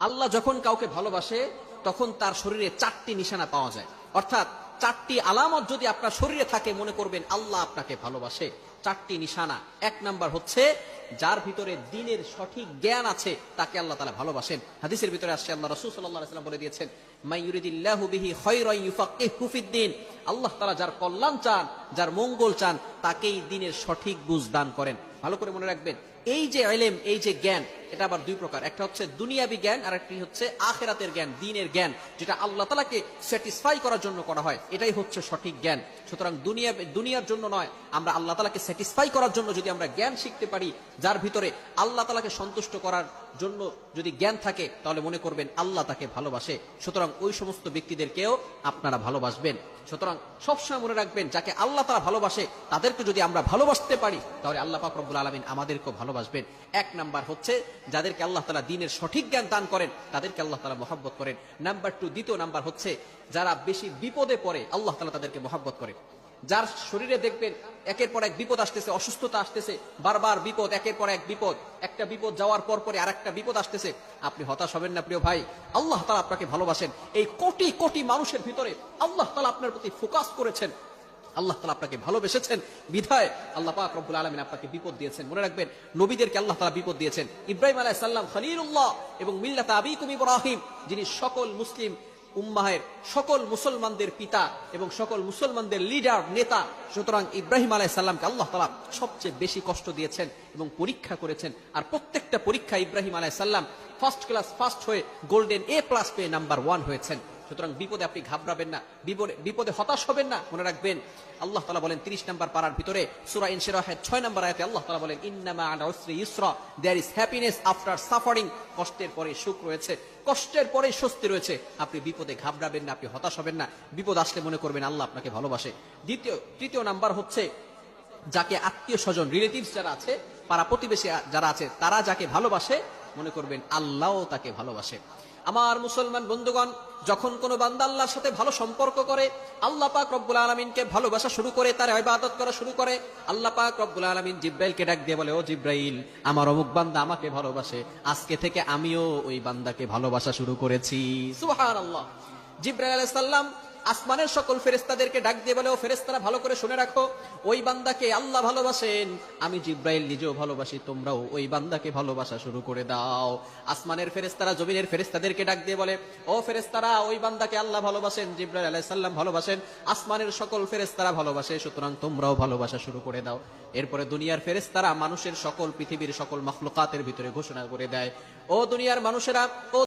আল্লাহ যখন কাউকে ভালোবাসে তখন তার শরীরে 4টি নিশানা পাওয়া যায়, অর্থাৎ 4টি আলামত যদি আপনার শরীরে থাকে মনে করবেন আল্লাহ আপনাকে ভালোবাসে। 4টি নিশানা। 1 নাম্বার হচ্ছে যার ভিতরে দ্বীনের সঠিক জ্ঞান আছে তাকে আল্লাহ তাআলা ভালোবাসেন। হাদিসের ভিতরে আসছে আল্লাহ রাসূল সাল্লাল্লাহু আলাইহি ওয়াসাল্লাম বলে দিয়েছেন, মান ইউরিদিল্লাহু বিহি খায়রান ইউফাক্কিহু ফিদ্দীন। আল্লাহ তাআলা যার কল্যাণ চান, যার মঙ্গল চান, তাকেই দ্বীনের সঠিক বুঝ দান করেন। ভালো করে মনে রাখবেন, এই যে ইলম, এই যে জ্ঞান, এটা আবার দুই প্রকার। একটা হচ্ছে দুনিয়াবি জ্ঞান, আর একটি হচ্ছে আখিরাতের জ্ঞান, দ্বীনের জ্ঞান, যেটা আল্লাহ তাআলাকে স্যাটিসফাই করার জন্য করা হয়। এটাই হচ্ছে সঠিক জ্ঞান। সুতরাং দুনিয়ার জন্য নয়, আমরা আল্লাহ তাআলাকে স্যাটিসফাই করার জন্য যদি আমরা জ্ঞান শিখতে পারি, যার ভিতরে আল্লাহ তাআলাকে সন্তুষ্ট করার জন্য যদি জ্ঞান থাকে, তাহলে মনে করবেন আল্লাহ তাকে ভালোবাসে। সুতরাং ওই সমস্ত ব্যক্তিদেরকেও আপনারা ভালোবাসবেন। সুতরাং সবসময় মনে রাখবেন, যাকে আল্লাহ তাআলা ভালোবাসে তাদেরকে যদি আমরা ভালোবাসতে পারি, তাহলে আল্লাহ পাক রব্বুল আলামিন আমাদেরকেও ভালোবাসবেন। 1 নাম্বার হচ্ছে যাদেরকে আল্লাহ তাআলা দ্বীনের সঠিক জ্ঞান দান করেন তাদেরকে আল্লাহ তাআলা মহব্বত করেন। নাম্বার 2, দ্বিতীয় নাম্বার হচ্ছে যারা বেশি বিপদে পড়ে আল্লাহ তাআলা তাদেরকে মহব্বত করেন। যার শরীরে দেখবেন একের পর এক বিপদ আসতেছে, অসুস্থতা আসতেছে, বারবার বিপদ, একের পর এক বিপদ, একটা বিপদ যাওয়ার পর পরে আরেকটা বিপদ আসতেছে, আপনি হতাশ হবেন না প্রিয় ভাই। আল্লাহ তাআলা আপনাকে ভালোবাসেন। এই কোটি কোটি মানুষের ভিতরে আল্লাহ তাআলা আপনার প্রতি ফোকাস করেছেন, আল্লাহ তাআলা আপনাকে ভালোবেসেছেন, বিধায় আল্লাহ পাক রব্বুল আলামিন আপনাকে বিপদ দিয়েছেন। মনে রাখবেন, নবীদেরকে আল্লাহ তাআলা বিপদ দিয়েছেন। ইব্রাহিম আলাইহিস সালাম খলিলুল্লাহ এবং মিল্লাত আবিকুম ইব্রাহিম, যিনি সকল মুসলিম উম্মাহের, সকল মুসলমানদের পিতা এবং সকল মুসলমানদের লিডার, নেতা। সুতরাং ইব্রাহিম আলাইহিস সালামকে আল্লাহ তাআলা সবচেয়ে বেশি কষ্ট দিয়েছেন এবং পরীক্ষা করেছেন। আর প্রত্যেকটা পরীক্ষা ইব্রাহিম আলাইহিস সালাম ফার্স্ট ক্লাস ফার্স্ট হয়ে গোল্ডেন A+ পেয়ে নাম্বার 1 হয়েছেন। সুতরাং বিপদে আপনি ঘাবড়াবেন না, বিপদে হতাশ হবেন না। মনে রাখবেন, আল্লাহ তাআলা বলেন 30 নম্বর পারার ভিতরে সূরা ইনশিরাহের 6 নম্বর আয়াতে আল্লাহ তাআলা বলেন, ইন্নামা আল উসরি ইউসরা, there is happiness after suffering. কষ্টের পরে সুখ রয়েছে, কষ্টের পরে স্বস্তি রয়েছে। আপনি বিপদে ঘাবড়াবেন না, আপনি হতাশ হবেন না। বিপদ আসলে মনে করবেন আল্লাহ আপনাকে ভালোবাসে। তৃতীয় নাম্বার হচ্ছে যাকে আত্মীয় স্বজন, রিলেটিভস যারা আছে, পাড়া প্রতিবেশী যারা আছে, তারা যাকে ভালোবাসে মনে করবেন আল্লাহও তাকে ভালোবাসে। আমার মুসলমান বন্ধুগণ, যখন কোন বান্দা আল্লাহর সাথে ভালো সম্পর্ক করে, আল্লাহ পাক রব্বুল আলামিনকে ভালোবাসা শুরু করে, তার ইবাদত করা শুরু করে, আল্লাহ পাক রব্বুল আলামিন জিব্রাইলকে ডাক দিয়ে বলে, ও জিব্রাইল, আমার অমুক বান্দা আমাকে ভালোবাসে, আজকে থেকে আমিও ওই বান্দাকে ভালোবাসা শুরু করেছি। সুবহানাল্লাহ। জিব্রাইল আলাইহিস সালাম আসমানের সকল ফেরেশতাদেরকে ডাক দিয়ে বলে, ও ফেরেশতারা ভালো করে শুনে রাখো, ওই বান্দাকে আল্লাহ ভালোবাসেন, আমি জিব্রাইল নিজেও ভালোবাসি, তোমরাও ওই বান্দাকে ভালোবাসা শুরু করে দাও। আসমানের ফেরেশতারা জমিনের ফেরেশতাদেরকে ডাক দিয়ে বলে, ও ফেরেশতারা, ওই বান্দাকে আল্লাহ ভালোবাসেন, জিব্রাইল আলাইহিস সালাম ভালোবাসেন, আসমানের সকল ফেরেশতারা ভালোবাসে, সুতরাং তোমরাও ভালোবাসা শুরু করে দাও। এরপরে দুনিয়ার ফেরেশতারা মানুষের সকল, পৃথিবীর সকল মাখলুকাতের ভিতরে ঘোষণা করে দেয়, ও দুনিয়ার মানুষেরা, ও